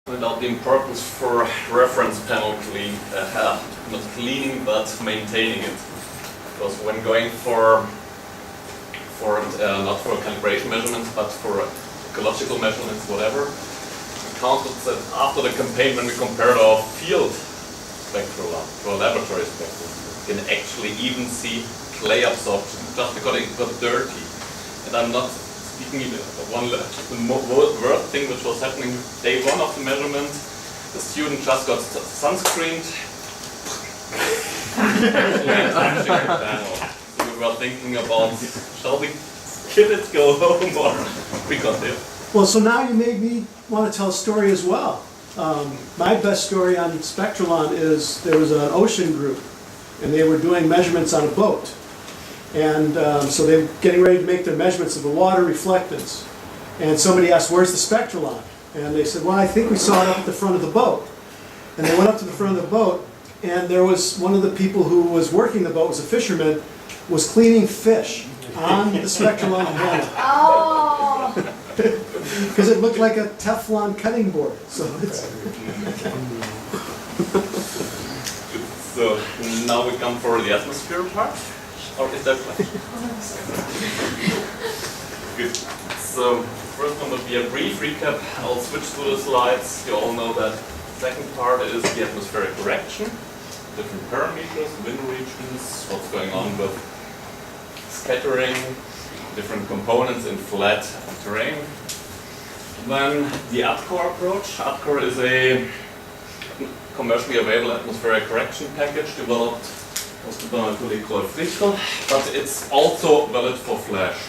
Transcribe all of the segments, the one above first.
Point out the importance for reference panel not cleaning but maintaining it. Because when going for not for calibration measurements but for ecological measurements, whatever, we counted that after the campaign, when we compared our field spectrula to a laboratory spectrum, you can actually even see clay absorption just because it got dirty. And I'm not speaking the worst thing which was happening day one of the measurement. The student just got sunscreened. So we were thinking about, shall we kill it, go home, or we continue? Well, so now you made me want to tell a story as well. My best story on Spectralon is there was an ocean group, and they were doing measurements on a boat. And so they were getting ready to make their measurements of the water reflectance. And somebody asked, where's the Spectralon? And they said, well, I think we saw it up at the front of the boat. And they went up to the front of the boat, and there was one of the people who was working the boat, was a fisherman, was cleaning fish on the Spectralon panel. Oh! Because it looked like a Teflon cutting board. So it's So now we come for the atmosphere part. Or is that good? So first one will be a brief recap. I'll switch to the slides. You all know that second part is the atmospheric correction, different parameters, wind regions, what's going on with scattering, different components in flat terrain. Then the ATCOR approach. ATCOR is a commercially available atmospheric correction package developed by my colleague Friedel, but it's also valid for flash.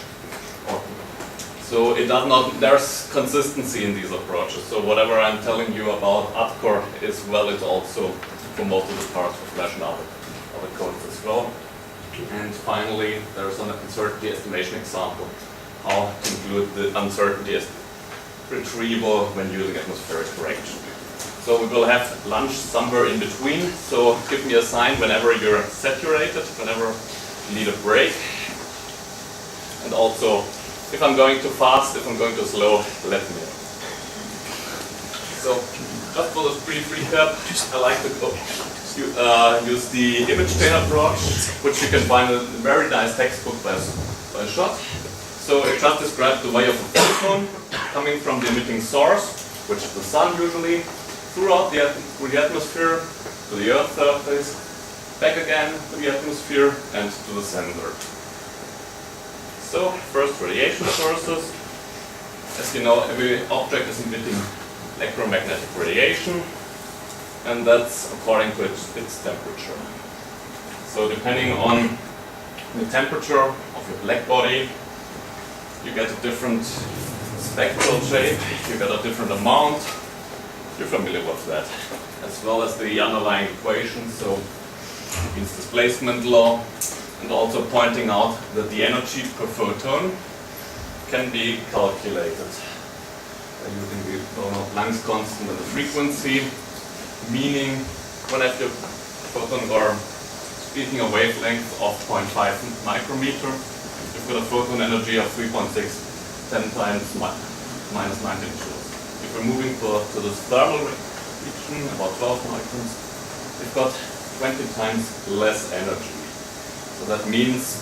So it does not, there's consistency in these approaches. So whatever I'm telling you about ATCOR is valid also for most of the parts for flash and other codes as well. And finally, there's an uncertainty estimation example, how to include the uncertainty retrieval when using atmospheric correction. So we will have lunch somewhere in between, so give me a sign whenever you're saturated, whenever you need a break. And also, if I'm going too fast, if I'm going too slow, let me know. So, just for this brief recap, I like to use the image chain approach, which you can find in a very nice textbook by Schott. So it just describes the way of a photon coming from the emitting source, which is the sun usually, throughout through the atmosphere, to the Earth's surface, back again to the atmosphere, and to the sender. So, first radiation sources. As you know, every object is emitting electromagnetic radiation, and that's according to its temperature. So, depending on the temperature of your black body, you get a different spectral shape, you get a different amount. You're familiar with that, as well as the underlying equation, so it means displacement law, and also pointing out that the energy per photon can be calculated by using the Planck's constant and the frequency, meaning when at the photon, or speaking a wavelength of 0.5 micrometer, you've got a photon energy of 3.6, 10 times minus 19 joules. If we're moving to the thermal region, about 12 microns, we've got 20 times less energy. So that means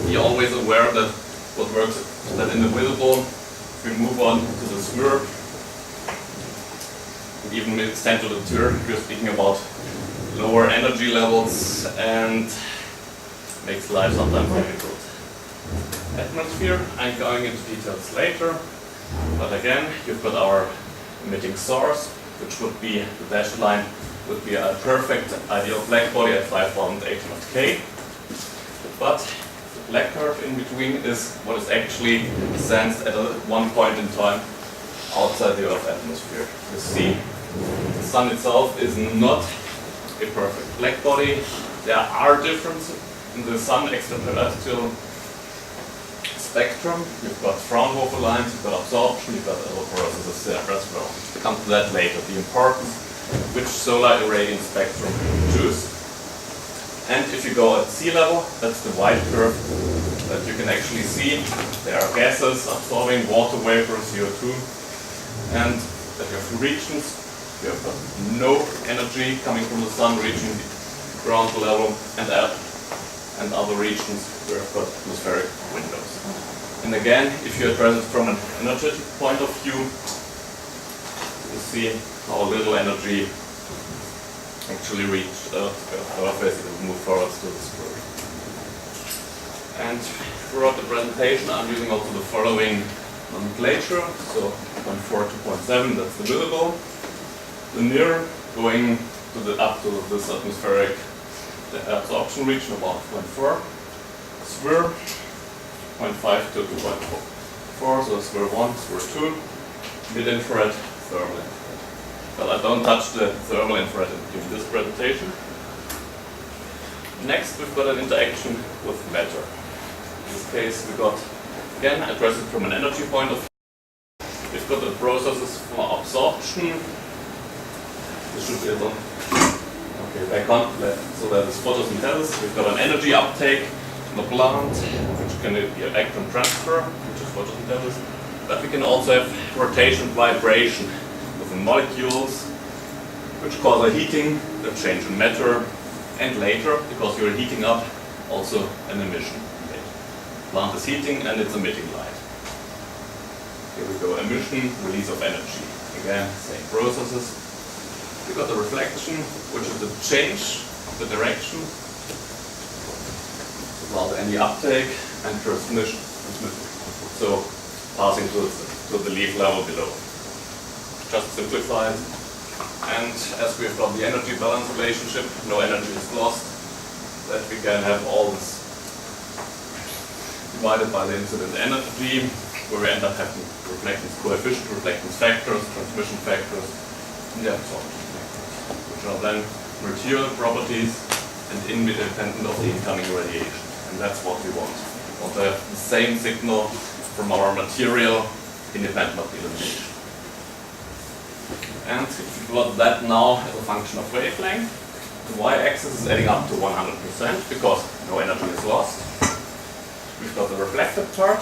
you're always aware that what works that in the visible, if we move on to the sphere, even extend to the Tür, we're speaking about lower energy levels and makes life sometimes difficult. Atmosphere, I'm going into details later. But again, you've got our emitting source, which would be, the dashed line would be a perfect ideal black body at 5,800 K. But the black curve in between is what is actually sensed at one point in time outside the Earth's atmosphere. You see, the sun itself is not a perfect black body. There are differences in the sun extraterrestrial spectrum. You've got Fraunhofer lines, you've got absorption, you've got other processes there as well. We'll come to that later, the importance which solar irradiance spectrum choose. And if you go at sea level, that's the white curve that you can actually see. There are gases absorbing water vapor, CO2, and that you have regions, you have got no energy coming from the sun reaching the ground level, and other regions where you've got atmospheric windows. And again, if you address it from an energetic point of view, you see how little energy actually reached Earth as it move forward to this group. And throughout the presentation, I'm using also the following nomenclature. So 0.4 to 0.7, that's the visible. The near going to up to this atmospheric absorption region about 0.4. Sphere 0.5 to 2.4. So sphere 1, sphere 2, mid-infrared, thermal infrared. But I don't touch the thermal infrared in this presentation. Next, we've got an interaction with matter. In this case, we've got, again, addressed it from an energy point of view. We've got the processes for absorption. This should be on. Okay, back on. So that is photosynthesis. We've got an energy uptake in the plant, which can be electron transfer, which is photosynthesis. But we can also have rotation, vibration of the molecules, which cause a heating, a change in matter, and later, because you're heating up, also an emission. Plant is heating and it's emitting light. Here we go, emission, release of energy. Again, same processes. We got the reflection, which is the change of the direction without any uptake, and transmission. So passing to the leaf level below. Just simplified. And as we've got the energy balance relationship, no energy is lost, that we can have all this divided by the incident energy, where we end up having reflectance coefficient, reflectance factors, transmission factors, and the absorption factors, which are then material properties and independent of the incoming radiation. And that's what we want. We want to have the same signal from our material independent of the illumination. And if you plot that now as a function of wavelength, the y-axis is adding up to 100% because no energy is lost. We've got the reflected part,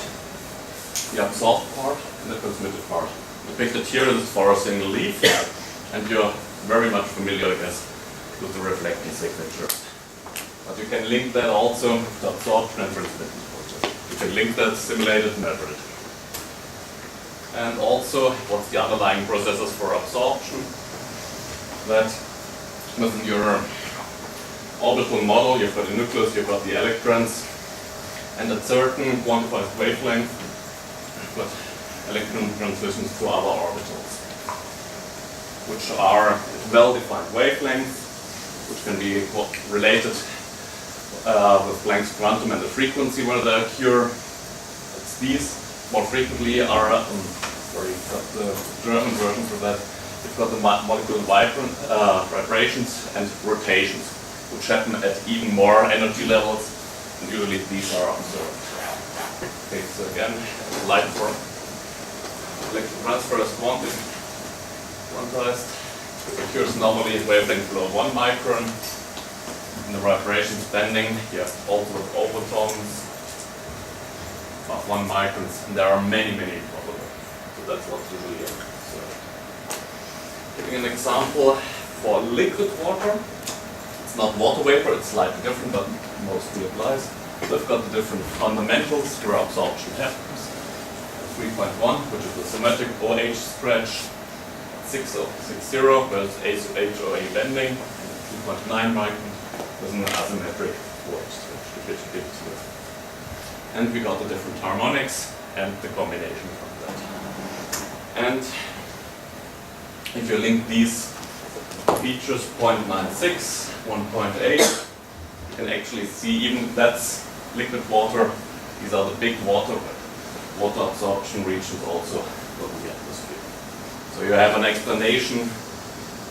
the absorbed part, and the transmitted part. Depicted here is for a single leaf, and you're very much familiar, I guess, with the reflecting signature. But you can link that also to absorption and transmission process. You can link that, simulate it, measure it. And also, what's the underlying processes for absorption? That within your orbital model, you've got the nucleus, you've got the electrons, and at certain quantified wavelength, you've got electron transitions to other orbitals, which are well-defined wavelengths, which can be related with Planck's quantum and the frequency where they occur. It's these. More frequently are, got the German version for that. You've got the molecular vibrations and rotations, which happen at even more energy levels, and usually these are observed. Okay, so again, light form. Electron transfer is quantized. It occurs normally at wavelength below 1 micron. In the vibrations bending, you have also overtones of 1 micron, and there are many probably. So that's what's usually observed. Giving an example for liquid water. It's not water vapor, it's slightly different, but mostly applies. We've got the different fundamentals where absorption happens. 3.1, which is the symmetric OH stretch. 60, where it's HOA bending. 2.9 micron with an asymmetric OH stretch, which is here. And we got the different harmonics and the combination from that. And if you link these features, 0.96, 1.8, you can actually see even that's liquid water. These are the big water absorption regions also of the atmosphere. So you have an explanation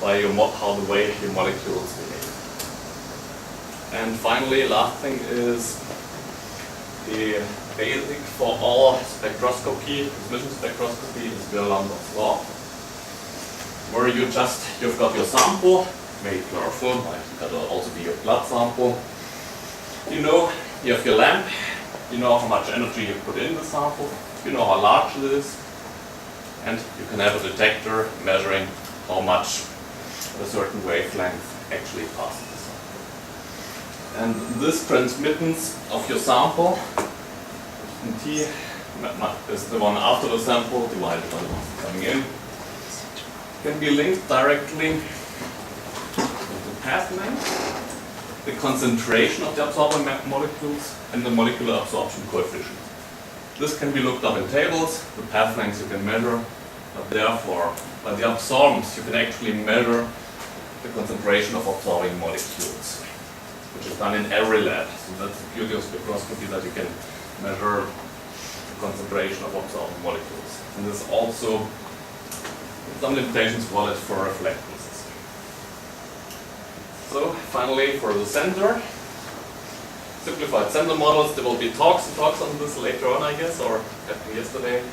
by how the way your molecules behave. And finally, last thing is the basic for all spectroscopy, transmission spectroscopy, is Lambda's law, where you've got your sample, maybe chlorophyll, might also be your blood sample. You have your lamp, you know how much energy you put in the sample, you know how large it is, And you can have a detector measuring how much a certain wavelength actually passes the sample. And this transmittance of your sample, T is the one after the sample divided by the one coming in, can be linked directly with the path length, the concentration of the absorbing molecules, and the molecular absorption coefficient. This can be looked up in tables. The path lengths you can measure, but therefore, by the absorbance, you can actually measure the concentration of absorbing molecules, which is done in every lab. So that's the beauty of spectroscopy, that you can measure the concentration of absorbing molecules. And this also, in some limitations, valid for reflectances. So finally, for the sensor, simplified sensor models. There will be talks on this later on, I guess, or happened yesterday.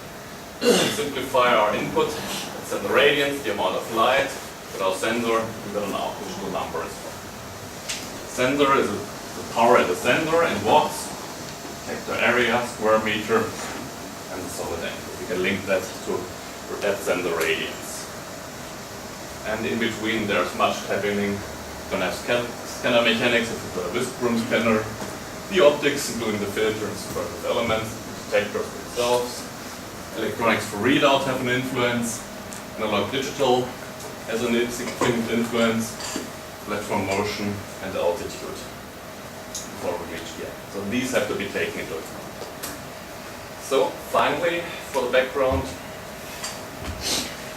Simplify our input, set the radiance, the amount of light. With our sensor, we got an output digital number as well. Sensor is the power at the sensor in watts, detector area, square meter, and the solid angle. We can link that to that sensor radiance. And in between, there's much happening. You can have scanner mechanics, if you've got a whisk broom scanner, the optics, including the filter and superfluous elements, the detectors themselves. Electronics for readout have an influence. Analog digital has an significant influence. Platform motion and altitude before we reach the end. So these have to be taken into account. So finally, for the background,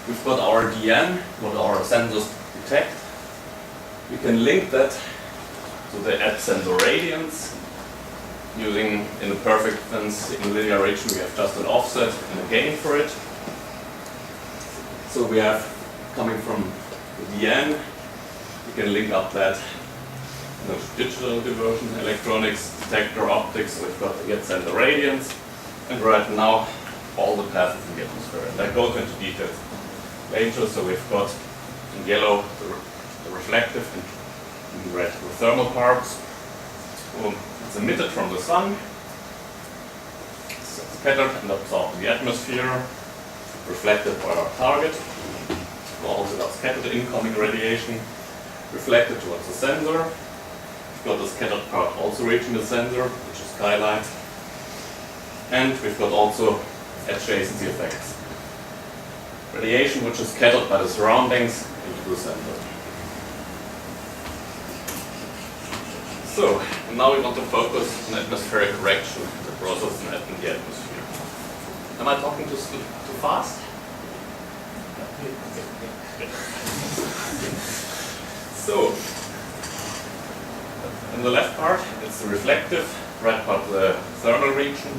we've got our DN, what our sensors detect. We can link that to the add sensor radiance. Using, in the perfect sense, in linear region, we have just an offset and a gain for it. So we have, coming from the DN, we can link up that digital diversion, electronics, detector, optics. So we've got the get sensor radiance, and right now all the passes in the atmosphere. And I go into details later. So we've got in yellow the reflective, and in red the thermal parts. It's emitted from the sun, it's scattered and absorbed in the atmosphere, reflected by our target. We also got scattered incoming radiation, reflected towards the sensor. We've got the scattered part also reaching the sensor, which is skylight. And we've got also adjacency effects. Radiation which is scattered by the surroundings into the sensor. So, and now we want to focus on atmospheric correction, the process in the atmosphere. Am I talking too fast? So, in the left part, it's the reflective, right part the thermal region.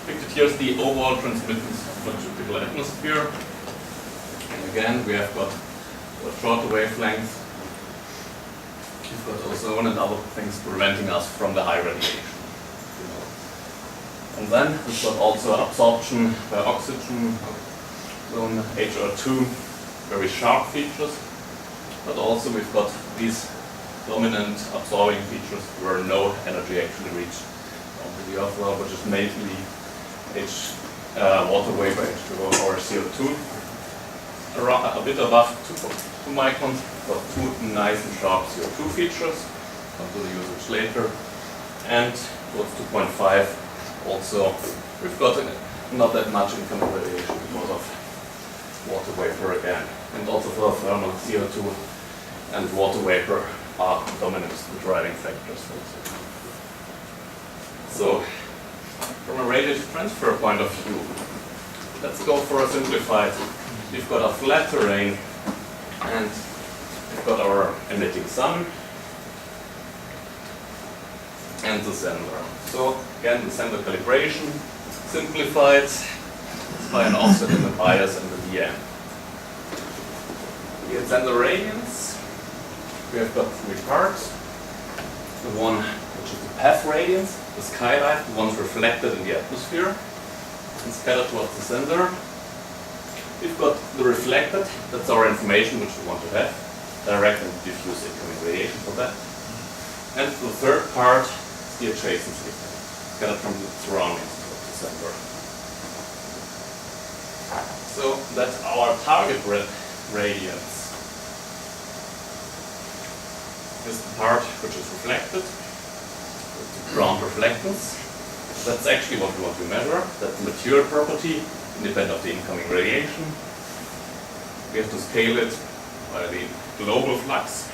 Depicted here is the overall transmittance of a typical atmosphere. And again, we have got a shorter wavelength. We've got ozone and other things preventing us from the high radiation. And then we've got also absorption by oxygen, zone HR2, very sharp features. But also we've got these dominant absorbing features where no energy actually reached onto the earth, which is mainly water vapor H2O or CO2. Around a bit above 2 microns, got two nice and sharp CO2 features. Come to the usage later. And towards 2.5, also we've got not that much incoming radiation because of water vapor again. And also for thermal CO2 and water vapor are dominant driving factors for this. So, from a radiation transfer point of view, let's go for a simplified. We've got a flat terrain and we've got our emitting sun and the sensor. So again, the sensor calibration simplified by an offset in the bias and the DM. The sensor radiance, we have got 3 parts. The one which is the path radiance, the skylight, the one's reflected in the atmosphere and scattered towards the sensor. We've got the reflected, that's our information which we want to have, direct and diffuse incoming radiation for that. And the third part is the adjacency, scattered from the surroundings towards the sensor. So that's our target radiance. Is the part which is reflected, the ground reflectance. That's actually what we want to measure. That's the material property, independent of the incoming radiation. We have to scale it by the global flux,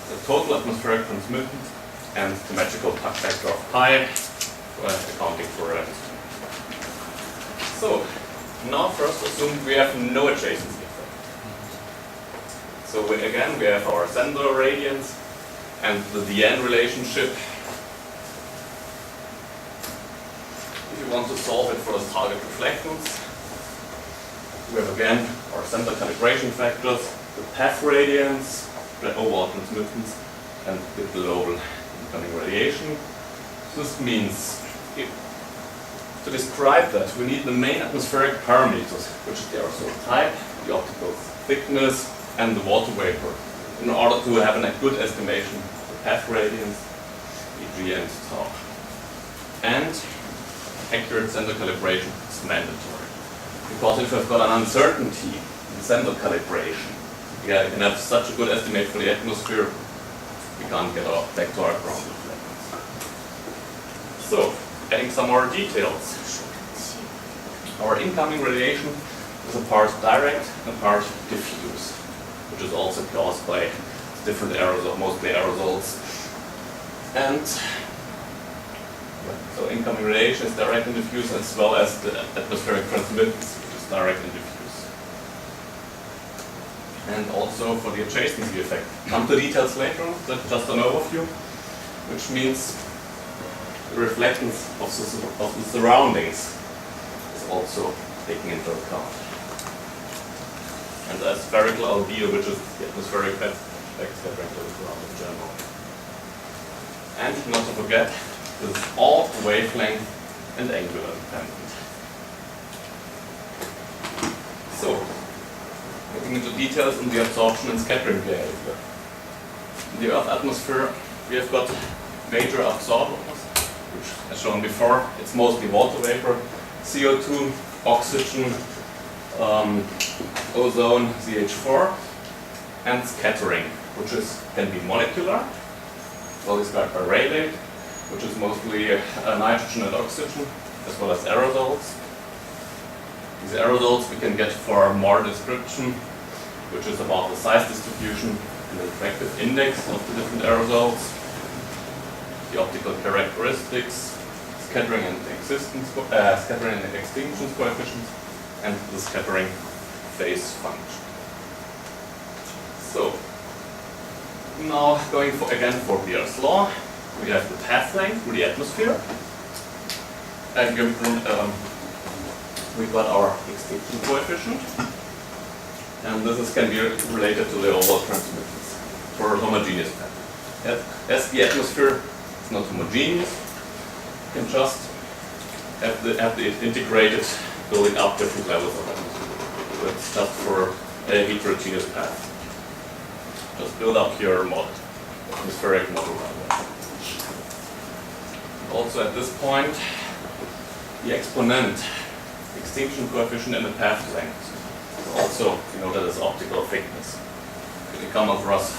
the total atmospheric transmittance, and the magical factor of pi for accounting for resistance. So, now first assume we have no adjacency effect. So we have our sender radiance and the dn relationship. If you want to solve it for the target reflectance, we have again our center calibration factors, the path radiance, the overall transmittance, and the global incoming radiation. This means to describe that we need the main atmospheric parameters, which is the aerosol type, the optical thickness, and the water vapor, in order to have a good estimation of the path radiance, e.g. and tau. And accurate sender calibration is mandatory. Because if we've got an uncertainty in sender calibration, we can have such a good estimate for the atmosphere, we can't get back to our ground reflectance. So, adding some more details. Our incoming radiation is a part direct and a part diffuse, which is also caused by different aerosols, mostly aerosols. And so incoming radiation is direct and diffuse, as well as the atmospheric transmittance, which is direct and diffuse. And also for the adjacency effect. Come to details later, that's just an overview, which means the reflectance of the surroundings is also taken into account. And the spherical albedo, which is the atmospheric effect scattering to the ground in general. And not to forget, this is all wavelength and angular dependent. So, looking into details on the absorption and scattering behavior. In the Earth atmosphere, we have got major absorbers, which, as shown before, it's mostly water vapor, CO2, oxygen, ozone, CH4, and scattering, which can be molecular, well described by Rayleigh, which is mostly nitrogen and oxygen, as well as aerosols. These aerosols we can get for more description, which is about the size distribution and the refractive index of the different aerosols, the optical characteristics, scattering and extinction coefficients, and the scattering phase function. So, now going again for Beer's law, we have the path length through the atmosphere, and we've got our extinction coefficient, and this can be related to the overall transmittance for a homogeneous path. As the atmosphere is not homogeneous, you can just have it integrated, building up different levels of atmosphere. So it's just for a heterogeneous path. Just build up your model, atmospheric model. Also at this point, the exponent, extinction coefficient and the path length. Also, you know that is optical thickness. You can come across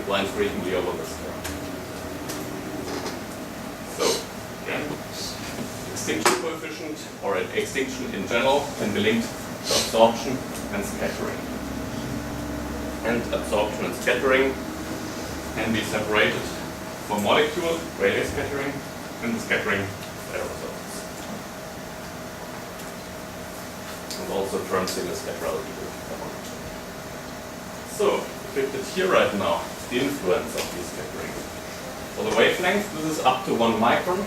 lines frequently over this term. So, again, extinction coefficient or extinction in general can be linked to absorption and scattering. And absorption and scattering can be separated for molecule, Rayleigh scattering, and the scattering of aerosols. And also term single scatter albedo. So, depicted here right now is the influence of these scattering. For the wavelength, this is up to 1 micron,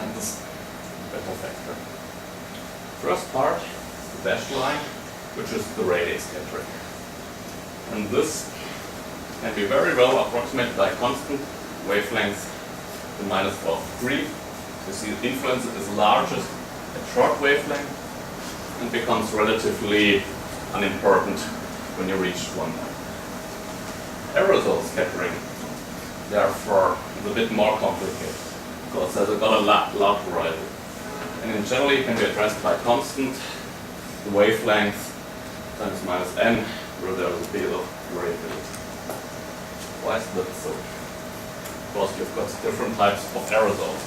and this beta factor. First part is the dashed line, which is the Rayleigh scattering. And this can be very well approximated by constant wavelength to -12.3. You see the influence is largest at short wavelength and becomes relatively unimportant when you reach 1 micron. Aerosol scattering, therefore, is a bit more complicated because there's got a large variety. and in general it can be addressed by constant, the wavelength times minus n, where there is a bit of variability. Why is that so? Because you've got different types of aerosols.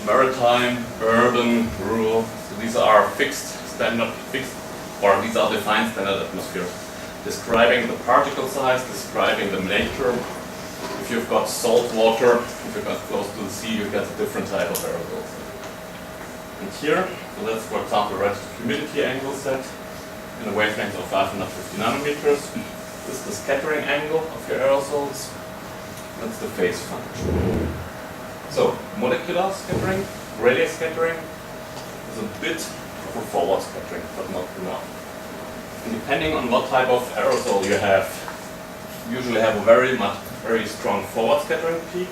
Maritime, urban, rural. So these are or these are defined standard atmospheres, describing the particle size, describing the nature. If you've got salt water, if you've got close to the sea, you get a different type of aerosols. And here, so that's for example relative humidity angle set in a wavelength of 550 nanometers. This is the scattering angle of your aerosols. That's the phase function. So, molecular scattering, Rayleigh scattering, is a bit of a forward scattering, but not enough. And depending on what type of aerosol you have, you usually have a very strong forward scattering peak,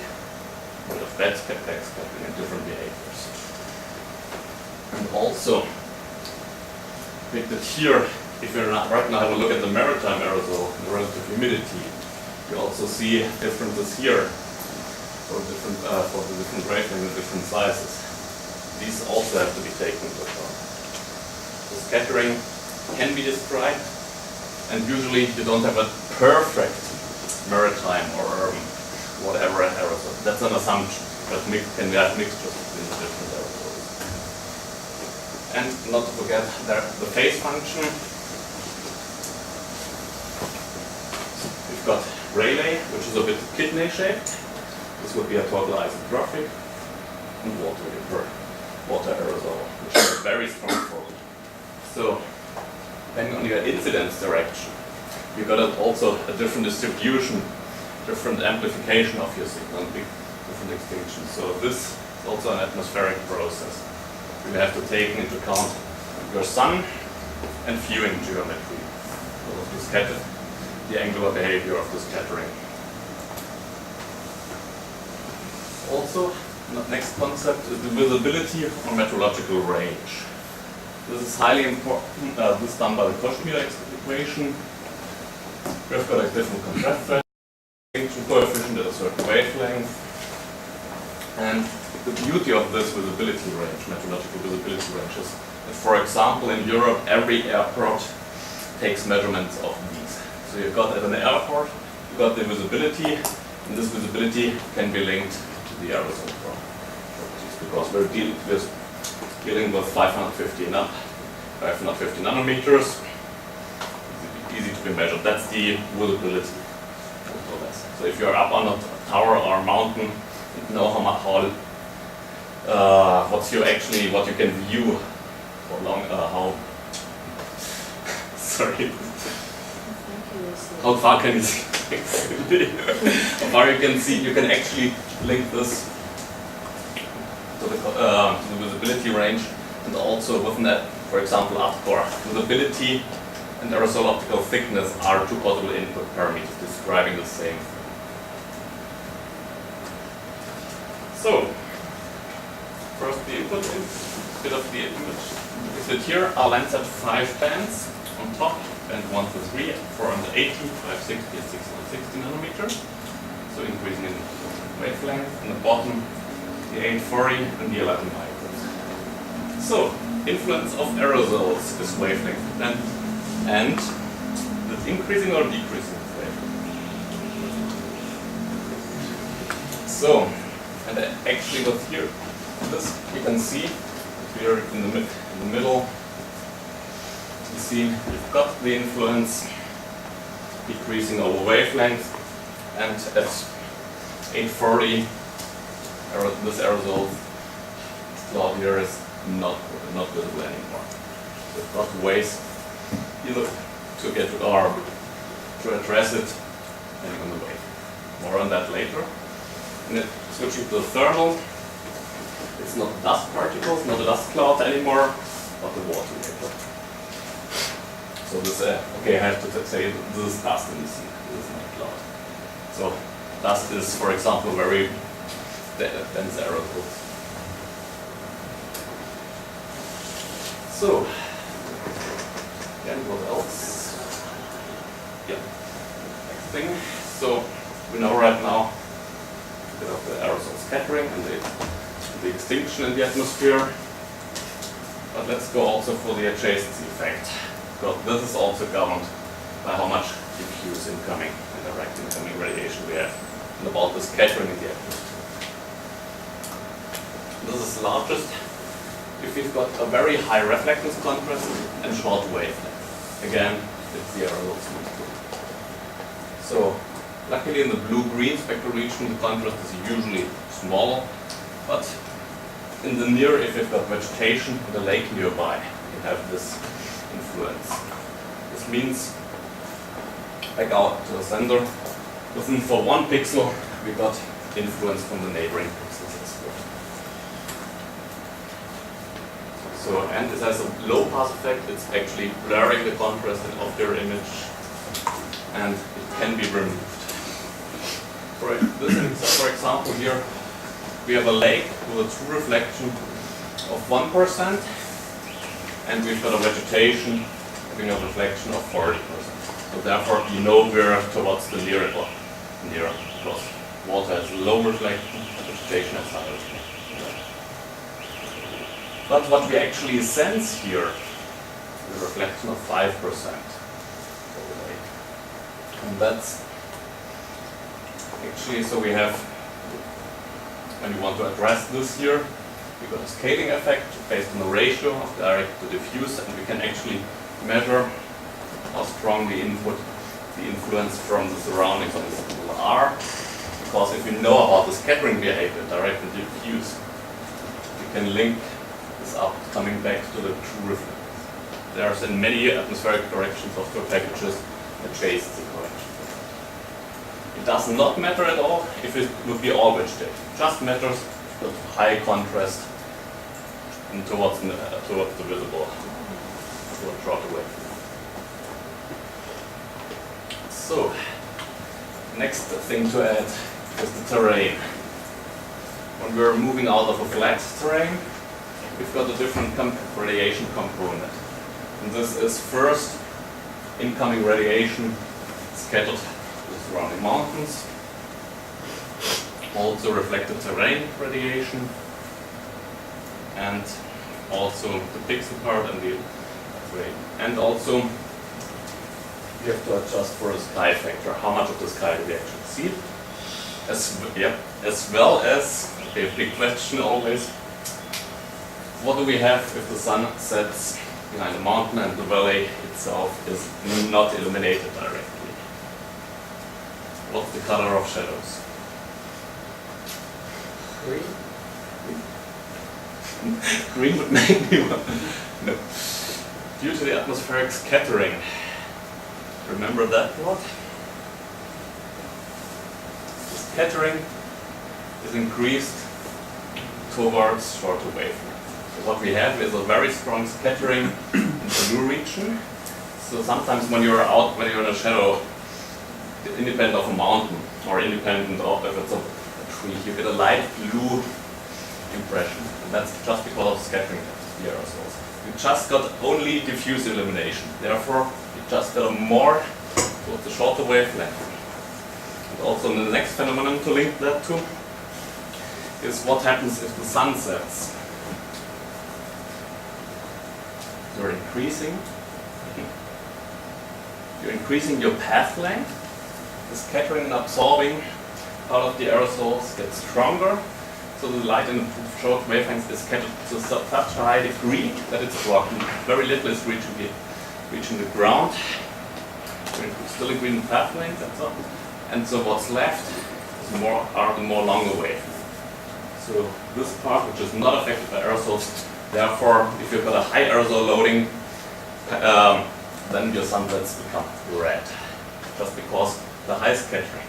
with a back scattering and different behaviors. And also, depicted here, if you right now have a look at the maritime aerosol, the relative humidity, you also see differences here for the different wavelengths and different sizes. These also have to be taken into account. The scattering can be described, and usually you don't have a perfect maritime or whatever aerosol. That's an assumption, but can we have mixtures between the different aerosols. And not to forget the phase function. We've got Rayleigh, which is a bit kidney shaped. This would be a total isotropic, and water aerosol, which is a very strong fold. So, depending on your incidence direction, you got also a different distribution, different amplification of your signal, different extinction. So this is also an atmospheric process. You have to take into account your sun and viewing geometry. So the angular behavior of the scattering. Also, the next concept is the visibility on meteorological range. This is highly important. This is done by the Cauchy-Meyer equation. We've got a different contrast coefficient at a certain wavelength. And the beauty of this visibility range, meteorological visibility range, is that, for example, in Europe, every airport takes measurements of these. So you've got at an airport, you've got the visibility, and this visibility can be linked to the aerosol properties, because we're dealing with 550 nanometers. It's easy to be measured. That's the visibility. So if you're up on a tower or a mountain, you know what you can view for long, sorry. How far can you see? How far you can see, you can actually link this to the visibility range, and also within that, for example, ATCOR. Visibility and aerosol optical thickness are two possible input parameters describing the same thing. So, first the input is a bit of the image. So here our lens had 5 bands on top, band 1 to 3, 480, 560 and 660 nanometers. So increasing in wavelength. And the bottom, the 840 and the 11 microns. So, influence of aerosols is wavelength and it's increasing or decreasing wavelength. So, and actually what's here, this you can see here in the middle. You see you've got the influence decreasing over wavelength, and at 840 this aerosol cloud here is not visible anymore. So you've got ways either to get to or to address it depending on the way. More on that later. And then switching to the thermal, it's not dust particles, not a dust cloud anymore, but the water vapor. So this, okay, I have to say this is dust in the sea, this is not cloud. So dust is, for example, very dense aerosols. So, and what else? Yeah, next thing. So we know right now a bit of the aerosol scattering and the extinction in the atmosphere. But let's go also for the adjacency effect, because this is also governed by how much diffuse incoming and direct incoming radiation we have, and about the scattering in the atmosphere. This is largest if we've got a very high reflectance contrast and short wavelength. Again, it's the aerosol spectrum. So, luckily in the blue-green spectral region, the contrast is usually smaller, but in the near, if you've got vegetation and a lake nearby, you have this influence. This means, back out to the center, within for 1 pixel, we got influence from the neighboring pixels as well. So, and it has a low pass effect, it's actually blurring the contrast of your image, and it can be removed. For example, here we have a lake with a true reflection of 1%, and we've got a vegetation having a reflection of 40%. So therefore, you know we're towards the nearer, because water has low reflection, vegetation has high reflection. But what we actually sense here is a reflection of 5% of the lake. And that's actually, so we have, when you want to address this here, we've got a scaling effect based on the ratio of direct to diffuse, and we can actually measure how strong the influence from the surroundings on this little R. Because if we know about the scattering behavior, direct and diffuse, we can link this up, coming back to the true reflectance. There's in many atmospheric correction software packages adjacency correction. It does not matter at all if it would be all vegetation. It just matters with high contrast and towards the visible, towards short away. So, next thing to add is the terrain. When we're moving out of a flat terrain, we've got a different radiation component. And this is first incoming radiation scattered to the surrounding mountains, also reflected terrain radiation, and also the pixel part and the terrain. And also we have to adjust for a sky factor. How much of the sky do we actually see? As well as, okay, big question always, what do we have if the sun sets behind a mountain and the valley itself is not illuminated directly? What's the color of shadows? Green? Green would make me no. Due to the atmospheric scattering. Remember that what? The scattering is increased towards shorter wavelength. So what we have is a very strong scattering in the blue region. So sometimes when you're out, when you're in a shadow, independent of a mountain or independent of if it's a tree, you get a light blue impression. And that's just because of scattering of the aerosols. You just got only diffuse illumination. Therefore, you just got a more towards the shorter wavelength. And also the next phenomenon to link that to is what happens if the sun sets. You're increasing your path length. The scattering and absorbing part of the aerosols gets stronger. So the light in the short wavelength is scattered to such a high degree that it's blocking. Very little is reaching the ground. We're still increasing path length and so on. And so what's left is the more longer wave. So this part, which is not affected by aerosols, therefore, if you've got a high aerosol loading, then your sunsets become red, just because the high scattering.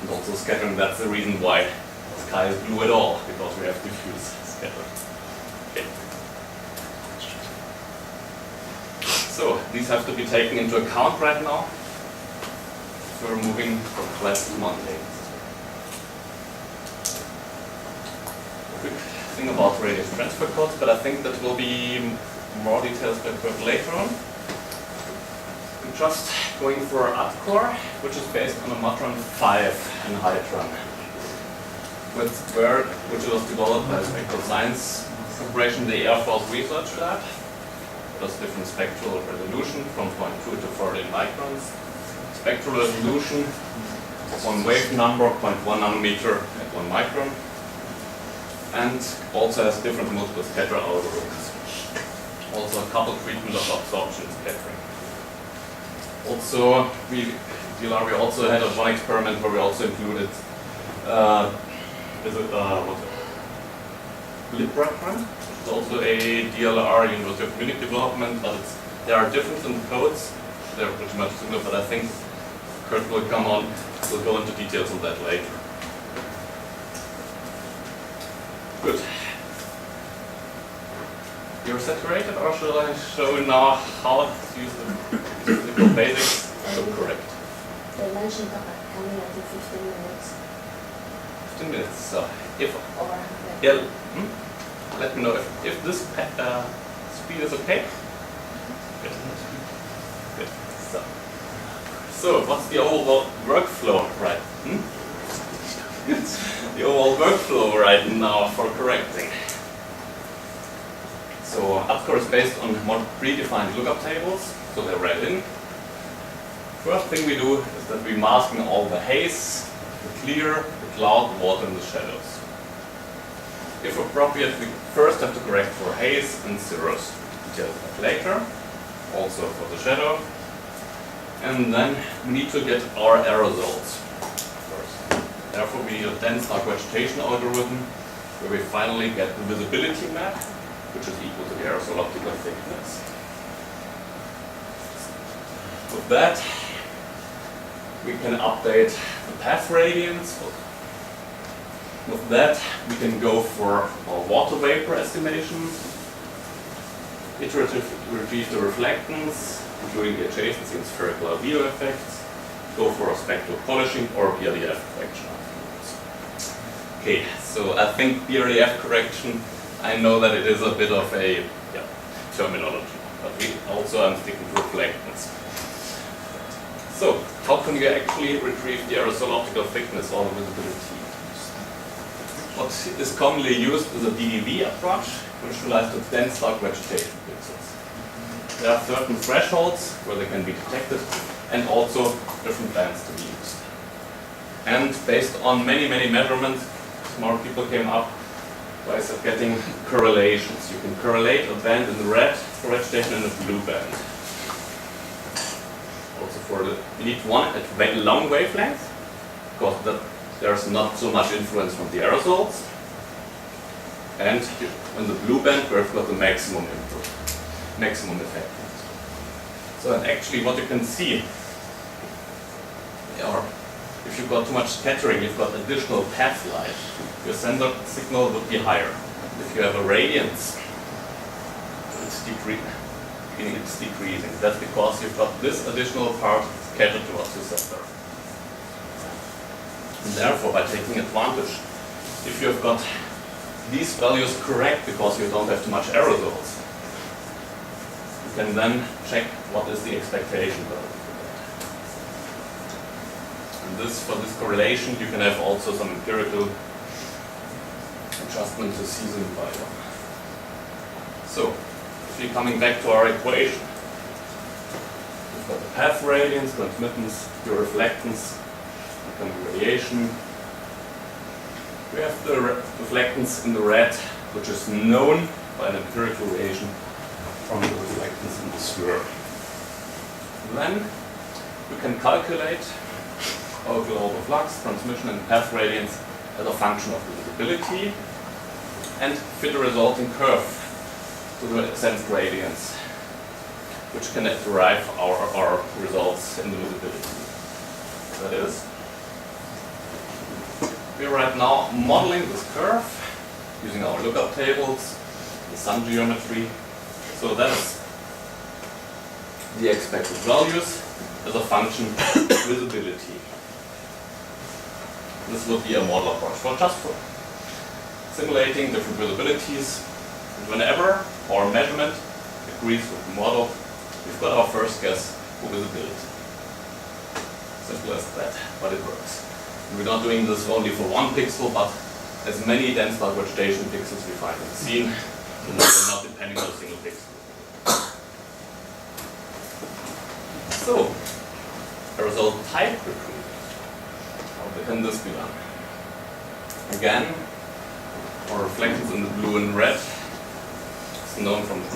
And also scattering, that's the reason why the sky is blue at all, because we have diffuse scattering. Okay. So, these have to be taken into account right now. So we're moving from flat to mountain. Quick thing about radiation transfer codes, but I think that will be more details that later on. We're just going for ADCOR, which is based on a Matron 5 anhydron, which was developed by a spectral science preparation in the Air Force Research Lab. There's different spectral resolution from 0.2 to 14 microns. Spectral resolution, one wave number, 0.1 nanometer at 1 micron. And also has different multiple scatter algorithms. Also a couple treatment of absorption scattering. Also, we also had one experiment where we also included LibReference, which is also a DLR, University of Munich development, but there are differences in codes. They're pretty much similar, but I think Kurt will go into details on that later. Good. You're saturated, or shall I show now how to use the physical basics so correct? They mentioned coming out in 15 minutes. 15 minutes. So if Or yeah, let me know if this speed is okay. Good. Good. So what's the overall workflow, right? Good. The overall workflow right now for correcting. So ATCOR is based on more predefined lookup tables, so they're read in. First thing we do is that we mask in all the haze, the clear, the cloud, the water, and the shadows. If appropriate, we first have to correct for haze and cirrus. Details later, also for the shadow. And then we need to get our aerosols first. Therefore, we need a dense dark vegetation algorithm where we finally get the visibility map, which is equal to the aerosol optical thickness. With that, we can update the path radiance. With that, we can go for our water vapor estimation, iterative retrieve the reflectance, including the adjacency and spherical albedo effects, go for a spectral polishing or BRDF correction afterwards. Okay, so I think BRDF correction, I know that it is a bit of a terminology, but I'm sticking to reflectance. So, how can you actually retrieve the aerosol optical thickness or the visibility? What is commonly used is a DDV approach, which relies on dense dark vegetation pixels. There are certain thresholds where they can be detected, and also different bands to be used. And based on many measurements, smart people came up by getting correlations. You can correlate a band in the red for vegetation and a blue band. Also you need one at long wavelength, because there's not so much influence from the aerosols. And in the blue band, we've got the maximum input, maximum effect. So and actually what you can see, or if you've got too much scattering, you've got additional path light, your sensor signal would be higher. If you have a radiance, it's decreasing. That's because you've got this additional part scattered towards the sensor. And therefore, by taking advantage, if you've got these values correct because you don't have too much aerosols, you can then check what is the expectation value. For this correlation, you can have also some empirical adjustment to season value. So, if you're coming back to our equation, we've got the path radiance, transmittance, your reflectance, incoming radiation. We have the reflectance in the red, which is known by an empirical relation from the reflectance in the sphere. Then we can calculate our global flux, transmission, and path radiance as a function of the visibility and fit a resulting curve to the sense gradients, which can derive our results in the visibility. That is, we are right now modeling this curve using our lookup tables, the sun geometry. So that is the expected values as a function of visibility. This would be a model approach for simulating different visibilities. And whenever our measurement agrees with the model, we've got our first guess for visibility. Simple as that, but it works. And we're not doing this only for one pixel, but as many dense dark vegetation pixels we find in the scene, So now we're not depending on a single pixel. So, aerosol type retrieval. How can this be done? Again, for reflections in the blue and red, it's known from the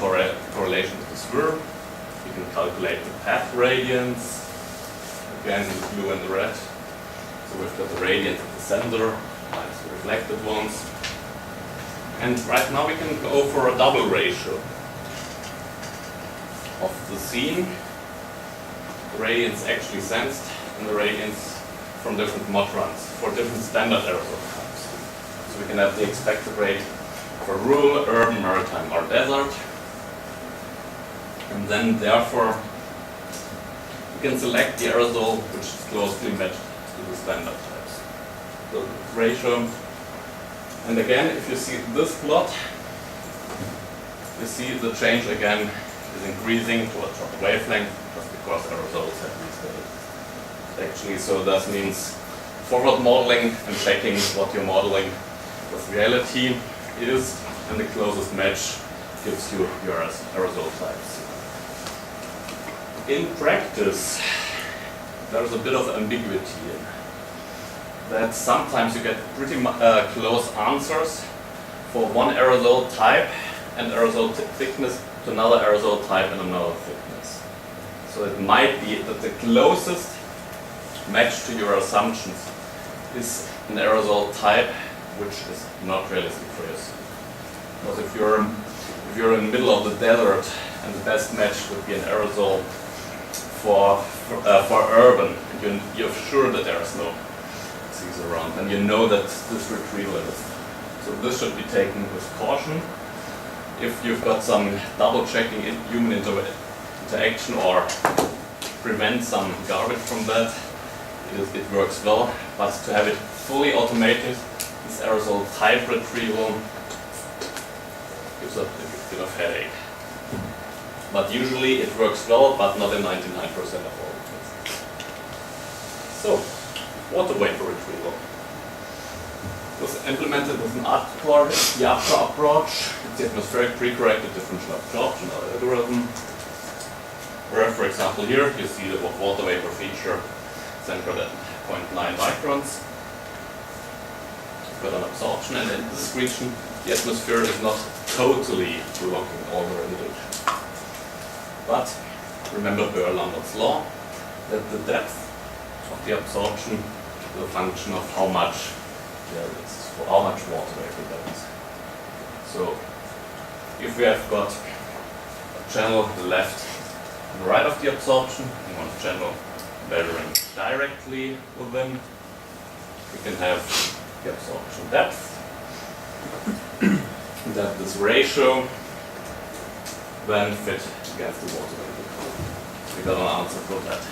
correlation with the sphere. You can calculate the path gradients, again in the blue and the red. So we've got the radiant at the center, minus the reflected ones. And right now we can go for a double ratio of the scene, the radiance actually sensed, and the radiance from different mod runs for different standard aerosol types. So we can have the expected rate for rural, urban, maritime, or desert. And then therefore we can select the aerosol which is closely matched to the standard types. So the ratio. And again, if you see this plot, you see the change again is increasing towards short wavelength just because aerosols have these values. Actually, so that means forward modeling and checking what you're modeling with reality is, and the closest match gives you your aerosol types. In practice, there is a bit of ambiguity in that sometimes you get pretty close answers for one aerosol type and aerosol thickness to another aerosol type and another thickness. So it might be that the closest match to your assumptions is an aerosol type which is not realistic for you. Because if you're in the middle of the desert and the best match would be an aerosol for urban, and you're sure that there is no seas around, and you know that this retrieval is. So this should be taken with caution. If you've got some double checking in human interaction or prevent some garbage from that, it works well. But to have it fully automated, this aerosol type retrieval gives a bit of headache. But usually it works well, but not in 99% of all cases. So, water vapor retrieval was implemented with an ATCOR, the APCOR approach. It's the atmospheric pre-corrected differential absorption algorithm. Where, for example, here you see the water vapor feature centered at 0.9 microns. You've got an absorption, and in this region, the atmosphere is not totally blocking all the radiation. But remember Boer-Lambert's law that the depth of the absorption is a function of how much there is, or how much water vapor there is. So if we have got a channel left and right of the absorption, and one channel measuring directly within, we can have the absorption depth, that this ratio then fit against the water vapor. We got an answer for that.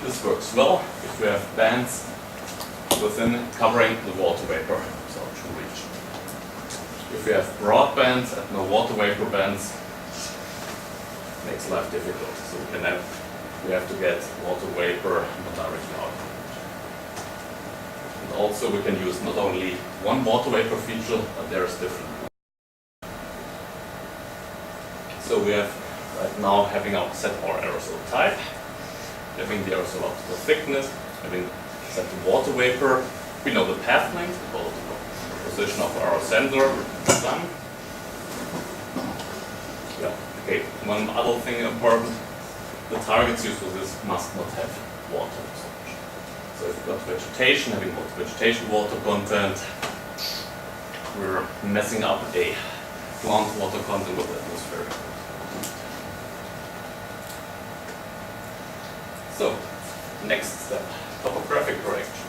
This works well if we have bands within covering the water vapor absorption region. If we have broad bands and no water vapor bands, it makes life difficult. So we have to get water vapor not directly out. And also we can use not only one water vapor feature, but there's different. So we have right now having set our aerosol type, having the aerosol optical thickness, having set the water vapor. We know the path length, the position of our sensor, done. Yeah, okay, one other thing important, the targets used for this must not have water absorption. So if we've got vegetation, having vegetation water content, we're messing up a plant water content with atmospheric. So, next step, topographic correction.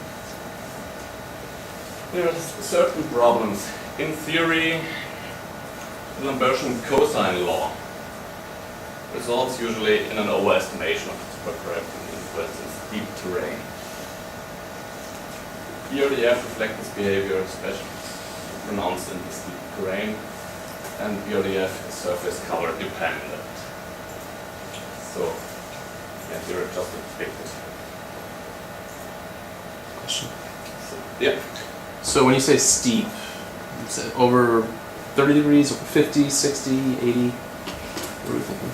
There are certain problems. In theory, the Lambertian cosine law results usually in an overestimation of the topographic influences deep terrain. Here the reflectance behavior is especially pronounced in the steep terrain, and BRDF is surface cover dependent. So, yeah, here are just depicted. Question. So, yeah. So when you say steep, it's over 30 degrees, 50, 60, 80? What are we thinking?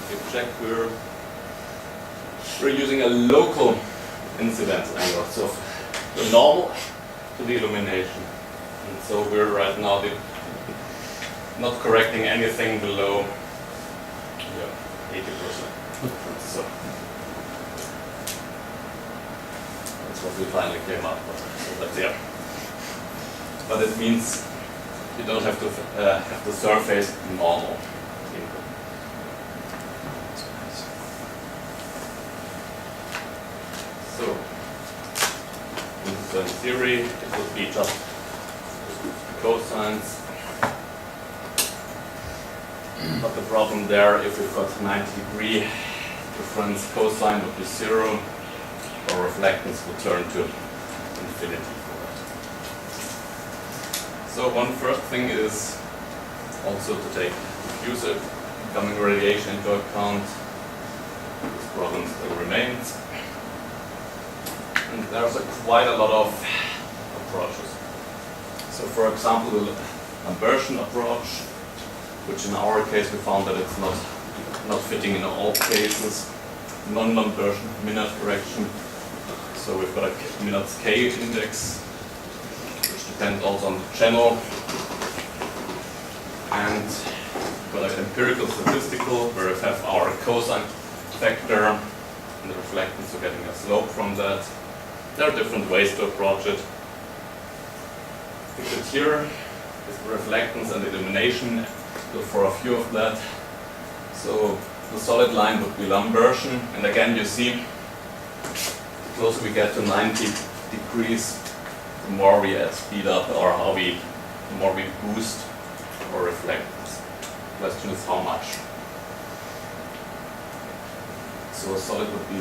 You check, we're using a local incidence angle, so the normal to the illumination. And so we're right now not correcting anything below 80%. So that's what we finally came up with. So that's yeah. But it means you don't have to have the surface normal. So in theory, it would be just cosines. But the problem there, if we've got 90-degree difference, cosine would be 0, or reflectance would turn to infinity for that. So one first thing is also to take diffuse incoming radiation into account. This problem still remains. And there's quite a lot of approaches. So for example, the Lambertian approach, which in our case we found that it's not fitting in all cases. Non-Lambertian minute correction. So we've got a minutes K index, which depends also on the channel. And we've got an empirical statistical, where we have our cosine factor and the reflectance, so getting a slope from that. There are different ways to approach it. Pictured here is the reflectance and illumination. So for a few of that, so the solid line would be Lambertian, and again you see, the closer we get to 90 degrees, the more we speed up, or the more we boost our reflectance. The question is how much. So a solid would be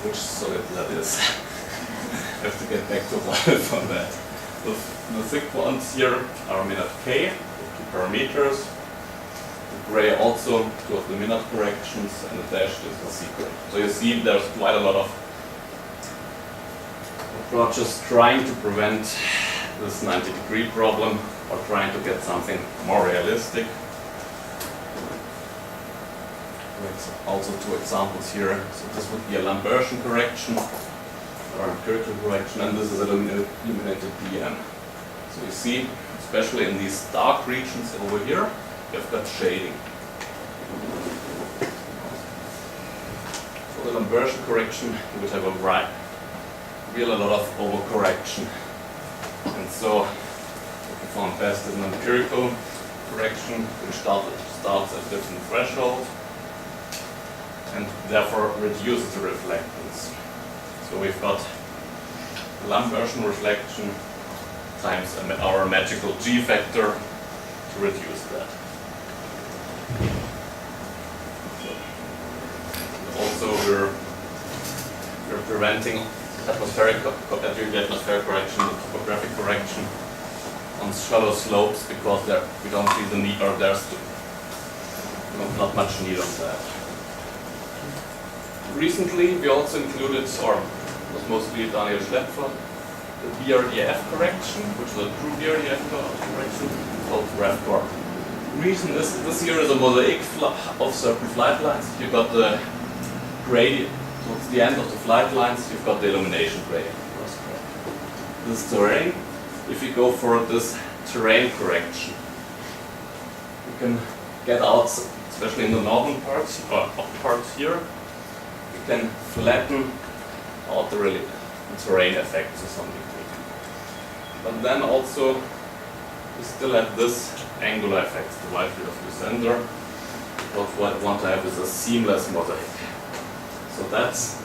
which solid that is. I have to get back to Ralph on that. The thick ones here are minute K, 2 parameters. The gray also, 2 of the minute corrections, and the dashed is the secret. So you see there's quite a lot of approaches trying to prevent this 90-degree problem, or trying to get something more realistic. Also 2 examples here. So this would be a Lambertian correction, or empirical correction, and this is an illuminated PM. So you see, especially in these dark regions over here, you've got shading. For the Lambertian correction, you would have a really a lot of overcorrection. And so what we found best is an empirical correction, which starts at different thresholds, and therefore reduces the reflectance. So we've got Lambertian reflection times our magical G factor to reduce that. Also, we're preventing atmospheric correction, topographic correction on shallow slopes, because we don't see the need, or there's not much need of that. Recently, we also included, or was mostly Daniel Schlepfer, the BRDF correction, which is a true BRDF correction called RefCore. The reason is this here is a mosaic of certain flight lines. You've got the gradient towards the end of the flight lines, you've got the illumination gradient. This terrain, if you go for this terrain correction, you can get out, especially in the northern parts, or upper parts here, you can flatten out the terrain effects to some degree. But then also, you still have this angular effect, the wide field of the center. What we want to have is a seamless mosaic. So that's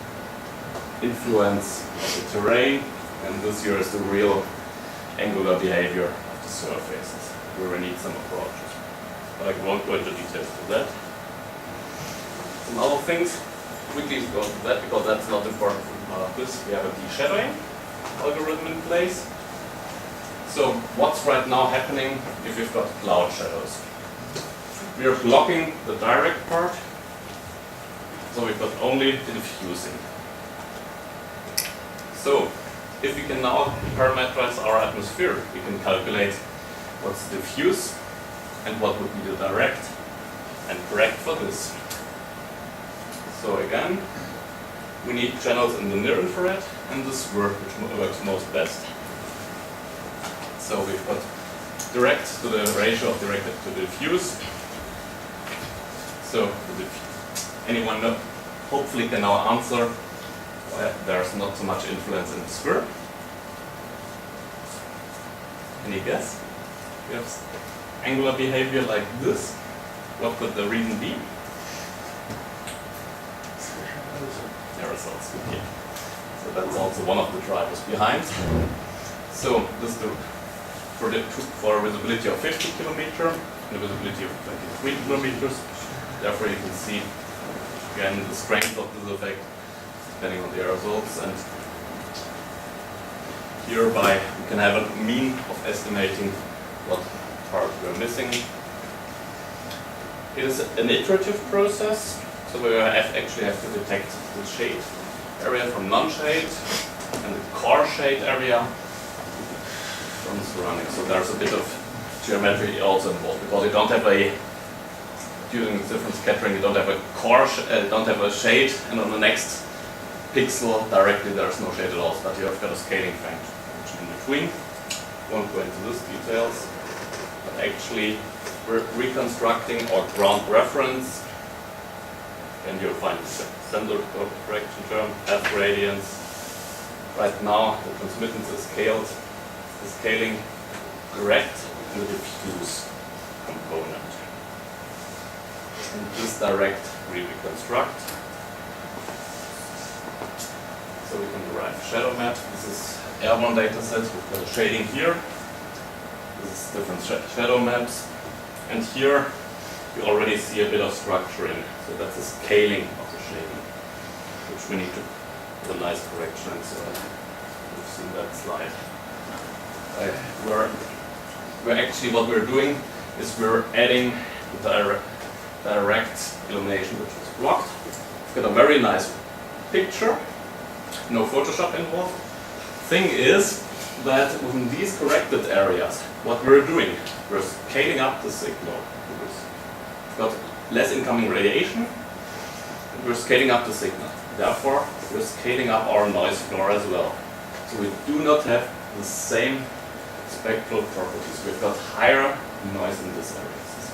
influence of the terrain, and this here is the real angular behavior of the surfaces, where we need some approaches. But I won't go into details for that. Some other things, quickly go to that, because that's not important for this. We have a de-shadowing algorithm in place. So what's right now happening if you've got cloud shadows? We are blocking the direct part, so we've got only the diffusing. So if we can now parameterize our atmosphere, we can calculate what's diffuse and what would be the direct, and correct for this. So again, we need channels in the near infrared and the SWIR, which works most best. So we've got direct to the ratio of directed to diffuse. So anyone hopefully can now answer why there's not so much influence in the SWIR. Any guess? We have angular behavior like this. What could the reason be? Aerosols, okay. So that's also one of the drivers behind. So this is for a visibility of 50 kilometer and a visibility of 23 kilometers. Therefore you can see again the strength of this effect depending on the aerosols, and hereby we can have a mean of estimating what part we're missing. It is an iterative process, so we actually have to detect the shade area from non-shade and the core shade area from the surroundings. So there's a bit of geometry also involved, because you don't have during the different scattering, you don't have a core, don't have a shade, and on the next pixel directly there's no shade at all, but you have got a scaling factor in between. Won't go into these details, but actually we're reconstructing our ground reference, and you'll find the center correction term, F radians. Right now the transmittance is scaled, the scaling direct and the diffuse component. And this direct we reconstruct. So we can derive a shadow map. This is airborne data set. We've got a shading here. This is different shadow maps. And here you already see a bit of structuring. So that's the scaling of the shading, which we need to put a nice correction. So you've seen that slide. We're actually, what we're doing is we're adding the direct illumination, which is blocked. We've got a very nice picture, no Photoshop involved. Thing is that within these corrected areas, what we're doing, we're scaling up the signal. We've got less incoming radiation, and we're scaling up the signal. Therefore, we're scaling up our noise floor as well. So we do not have the same spectral properties. We've got higher noise in these areas.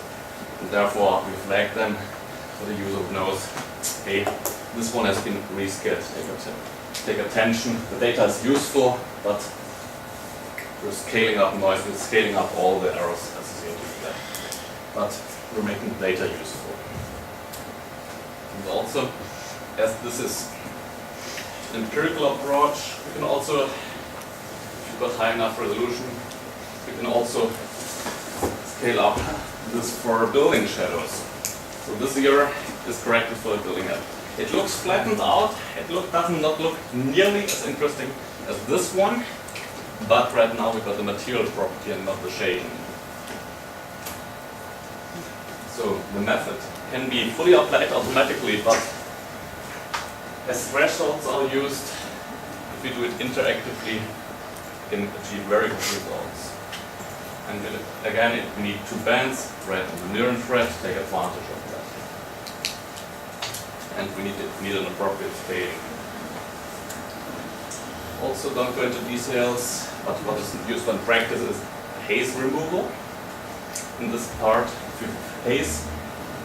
And therefore, we flag them for the user knows, hey, this one has been rescaled. Take attention, the data is useful, but we're scaling up noise, we're scaling up all the errors associated with that. But we're making data useful. And also, as this is an empirical approach, we can also, if you've got high enough resolution, we can also scale up this for building shadows. So this here is corrected for the building head. It looks flattened out, it does not look nearly as interesting as this one, but right now we've got the material property and not the shading. So the method can be fully applied automatically, but as thresholds are used, if we do it interactively, we can achieve very good results. And again, we need two bands, red and the near infrared, to take advantage of that. And we need an appropriate scaling. Also, don't go into details, but what is used in practice is haze removal. In this part, if you have haze,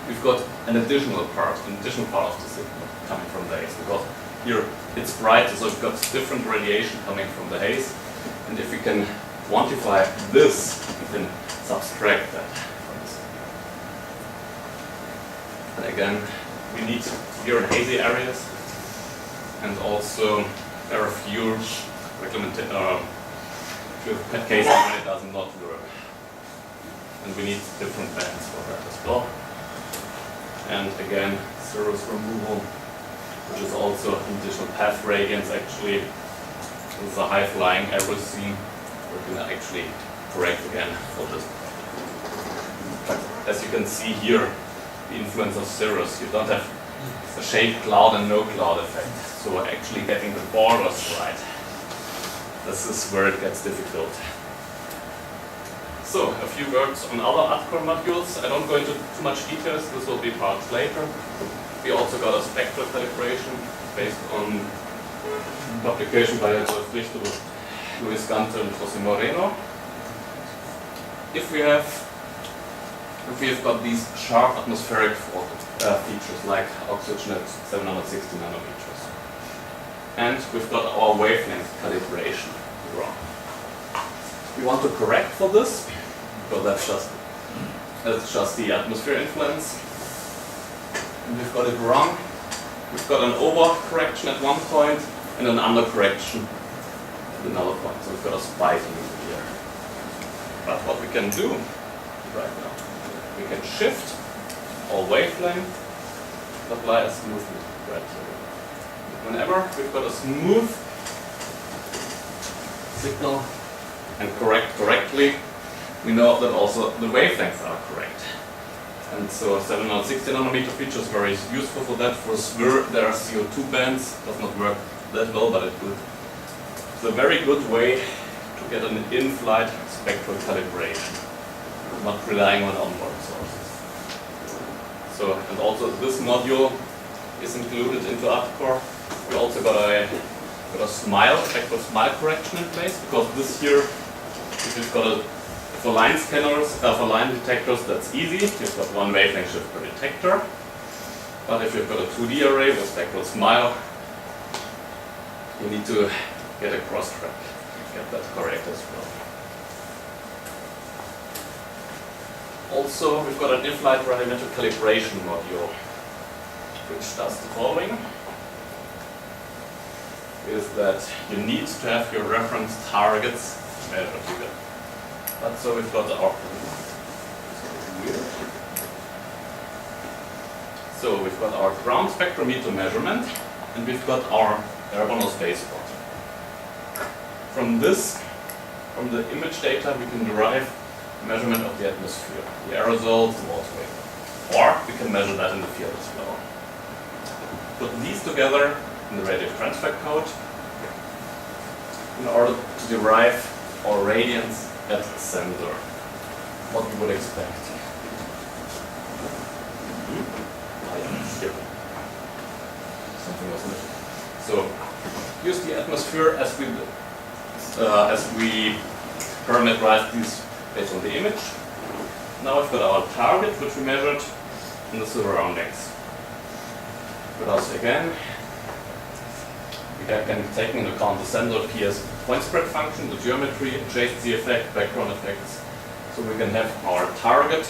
we've got an additional part of the signal coming from the haze, because here it's bright, so we've got different radiation coming from the haze, and if we can quantify this, we can subtract that from the signal. And again, we need here in hazy areas, and also there are few cases when it does not work. And we need different bands for that as well. And again, cirrus removal, which is also additional path gradients actually. This is a high flying aerosine. We're going to actually correct again for this. But as you can see here, the influence of cirrus, you don't have a shade cloud and no cloud effect. So we're actually getting the borders right. This is where it gets difficult. So, a few words on other ATCOR modules. I don't go into too much details, this will be parts later. We also got a spectral calibration based on publication by Wolf Richter, Luis Gante and José Moreno. If we have got these sharp atmospheric features like oxygen at 760 nanometers, and we've got our wavelength calibration wrong. We want to correct for this, because that's just the atmosphere influence. And we've got it wrong. We've got an overcorrection at one point and an undercorrection at another point. So we've got a spike in here. But what we can do right now, we can shift our wavelength and apply a smoothing right here. Whenever we've got a smooth signal and correct correctly, we know that also the wavelengths are correct. And so 760 nanometer feature is very useful for that. For SWIR, there are CO2 bands. Does not work that well, but it's a very good way to get an in-flight spectral calibration, not relying on onboard sources. So, and also this module is included into ATCOR. We also got a spectral smile correction in place, because this here, if you've got for line scanners, for line detectors, that's easy. You've got one wavelength shift per detector. But if you've got a 2D array with spectral smile, you need to get a cross track, get that correct as well. Also, we've got an in-flight radiometric calibration module, which does the following: is that you need to have your reference targets measured here. But so we've got our ground spectrometer measurement, and we've got our orthogonal spaceport. From the image data, we can derive measurement of the atmosphere, the aerosols, the water vapor, or we can measure that in the field as well. Put these together in the radiative transfer code in order to derive our radiance at sensor, what we would expect. Here. Something was missing. So, use the atmosphere as we parameterize these based on the image. Now we've got our target, which we measured in the surroundings. Because again, we can take into account the sensor PS point spread function, the geometry, adjacency effect, background effects. So we can have our target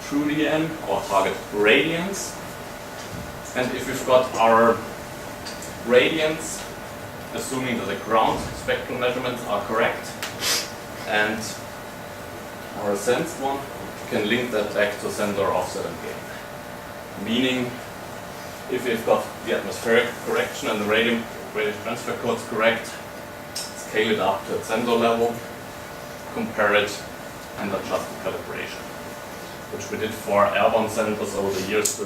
true DM, our target radiance. And if we've got our radiance, assuming that the ground spectral measurements are correct, and our sensed one, we can link that back to sensor offset and gain. Meaning, if we've got the atmospheric correction and the radiative transfer codes correct, scale it up to its sensor level, compare it, and adjust the calibration, which we did for airborne sensors over the years to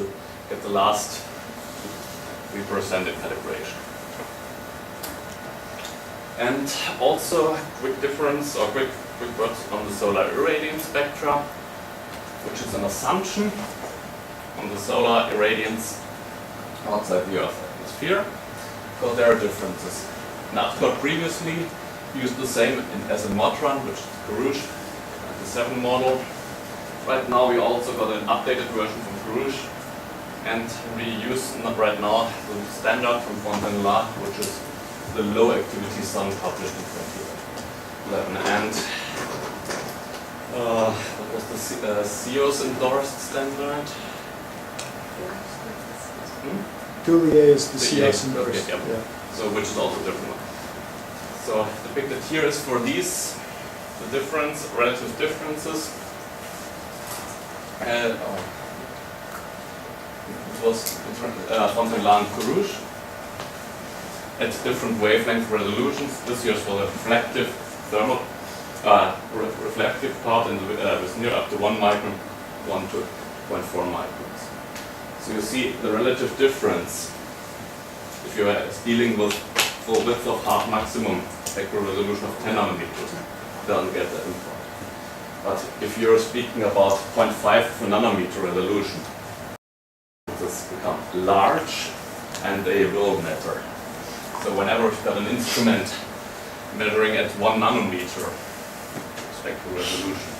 get the last 3% in calibration. And also a quick difference, or quick words on the solar irradiance spectra, which is an assumption on the solar irradiance outside the Earth's atmosphere, because there are differences. ATCOR previously used the same as in Motran, which is Karouche, the 7 model. Right now we also got an updated version from Karouche, and we use right now the standard from Fontaine-Lat, which is the low activity sun published in 2011. And what was the CEO's endorsed standard? Toulier is the CS okay, inverse. yep. Yeah. So which is also a different one. So depicted here is for these the relative differences. And it was Fontaine-Lat and Karouche at different wavelength resolutions. This year is for the reflective thermal reflective part in the with near up to 1 micron, 1 to 0.4 microns. So you see the relative difference if you are dealing with full width of half maximum spectral resolution of 10 nanometers, doesn't get that info. But if you're speaking about 0.5 nanometer resolution, this becomes large and they will matter. So whenever you've got an instrument measuring at 1 nanometer spectral resolution,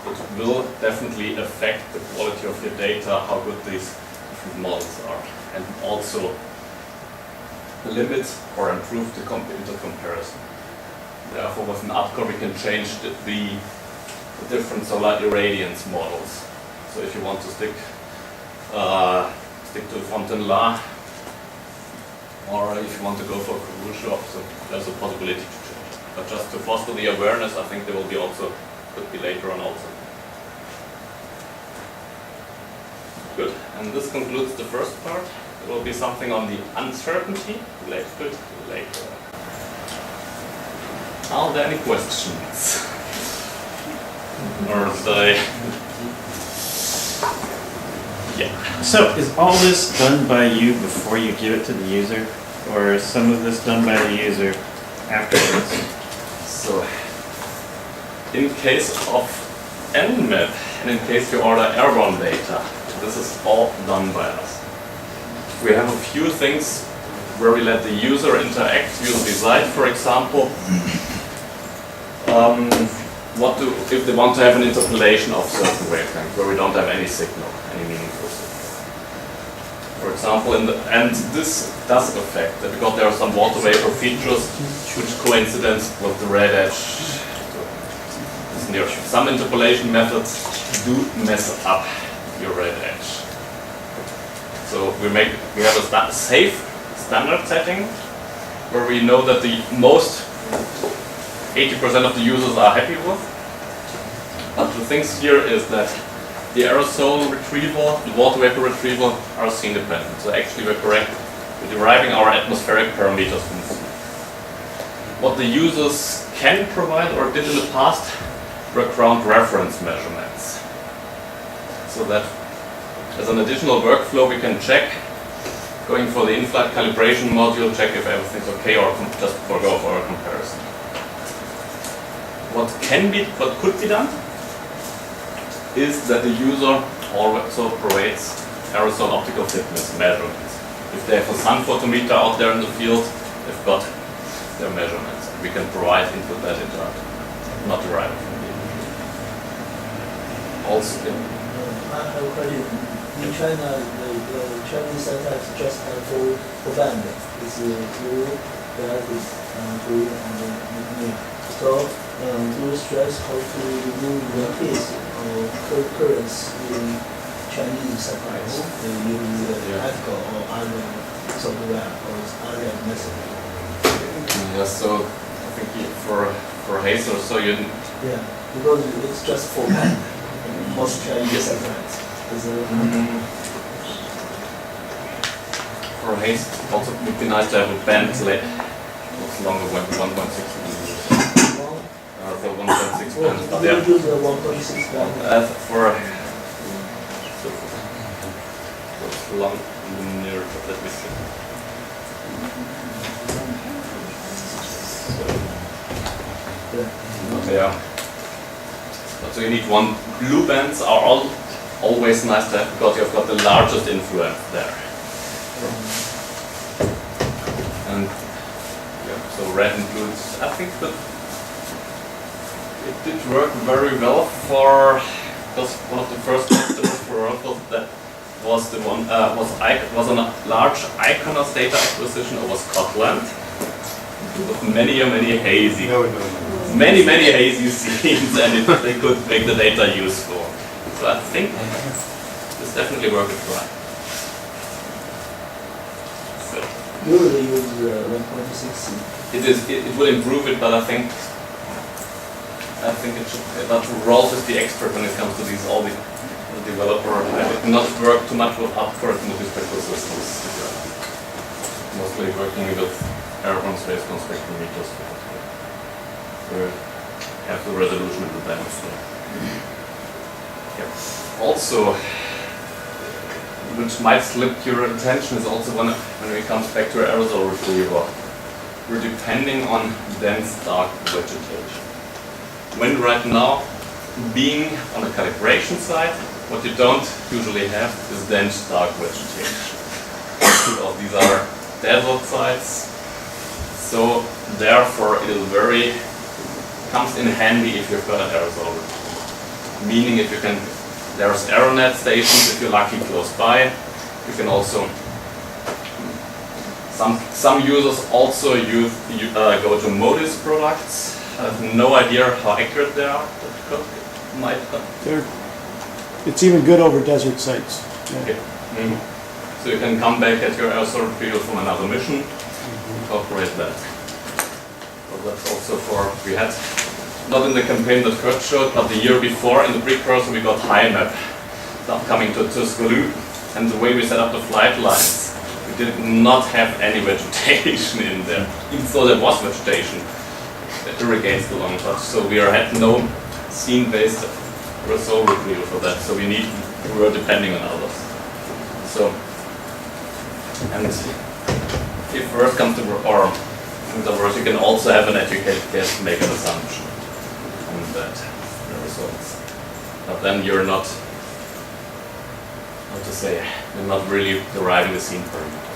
it will definitely affect the quality of your data, how good these different models are, and also limit or improve the intercomparison. Therefore, with an ADCOR we can change the different solar irradiance models. So if you want to stick to Fontaine-La, or if you want to go for Khrushchev, so there's a possibility to change. But just to foster the awareness, I think there will be also, could be later on also. Good, and this concludes the first part. There will be something on the uncertainty related to it later. Are there any questions? Or should I? Yeah. So, is all this done by you before you give it to the user, or is some of this done by the user afterwards? So, in case of Nmap, and in case you order airborne data, this is all done by us. We have a few things where we let the user interact, user decide, for example, if they want to have an interpolation of certain wavelengths where we don't have any signal, any meaningful signal. For example, and this does affect that because there are some water vapor features which coincidence with the red edge. Is near. Some interpolation methods do mess up your red edge. So we have a safe standard setting where we know that the most 80% of the users are happy with. But the things here is that the aerosol retrieval, the water vapor retrieval are scene dependent. So actually we're correct. We're deriving our atmospheric parameters from the scene. What the users can provide or did in the past were ground reference measurements. So that as an additional workflow we can check, going for the in-flight calibration module, check if everything's okay or just forgo for a comparison. What could be done is that the user also provides aerosol optical thickness measurements. If they have a sun photometer out there in the field, they've got their measurements. And we can provide input that into that, not derive it from the image. Also, I have a question. In China, the Chinese satellites just have four band. It's blue, red, green, and green. So, do you stress how to remove the case of currents in Chinese satellites? They use ADCOR or other software or other method. yeah, so I think for Hazel, so you Yeah, because it's just for band. Most Chinese satellites. for haste also would be nice to have a band what's longer, 1.6 meters. For 1.6 band. Well, Yeah. you use the 1.6 band. For what's long near, let me see. Yeah. So you need one. Blue bands are always nice to have because you've got the largest influence there. And yeah, so red and blue. I think that it did work very well for because one of the first customers for us that was the one was a large Iconos data acquisition over Scotland with many hazy. Many hazy scenes, and they could make the data useful. So I think this definitely worked right. So Usually use 1.6. it will improve it, but I think it should. But Rolf is the expert when it comes to these all the developer. I did not work too much with upward multispectral systems. Mostly working with airborne space spectrometers. Have the resolution of the band. Yep. Also, which might slip your attention is also when it comes back to aerosol retrieval. we're depending on dense dark vegetation. When right now, being on the calibration side, what you don't usually have is dense dark vegetation. Because these are desert sites, so therefore it is comes in handy if you've got an aerosol remover. Meaning if you can, there's aeronet stations if you're lucky close by. You can also, some users also go to Modis products. I have no idea how accurate they are. It's even good over desert sites. Okay. So you can come back at your aerosol retrieval from another mission, incorporate that. So that's also for, we had, not in the campaign that Kurt showed, but the year before in the precursor we got HiMap coming to Tuscaloosa, and the way we set up the flight lines, we did not have any vegetation in there, even though there was vegetation that irrigates the long touch. So we had no scene-based aerosol retrieval for that, so we were depending on others. So, and if worst comes to worst, you can also have an educated guess make an assumption on that the results. But then you're not, how to say, you're not really deriving the scene parameter.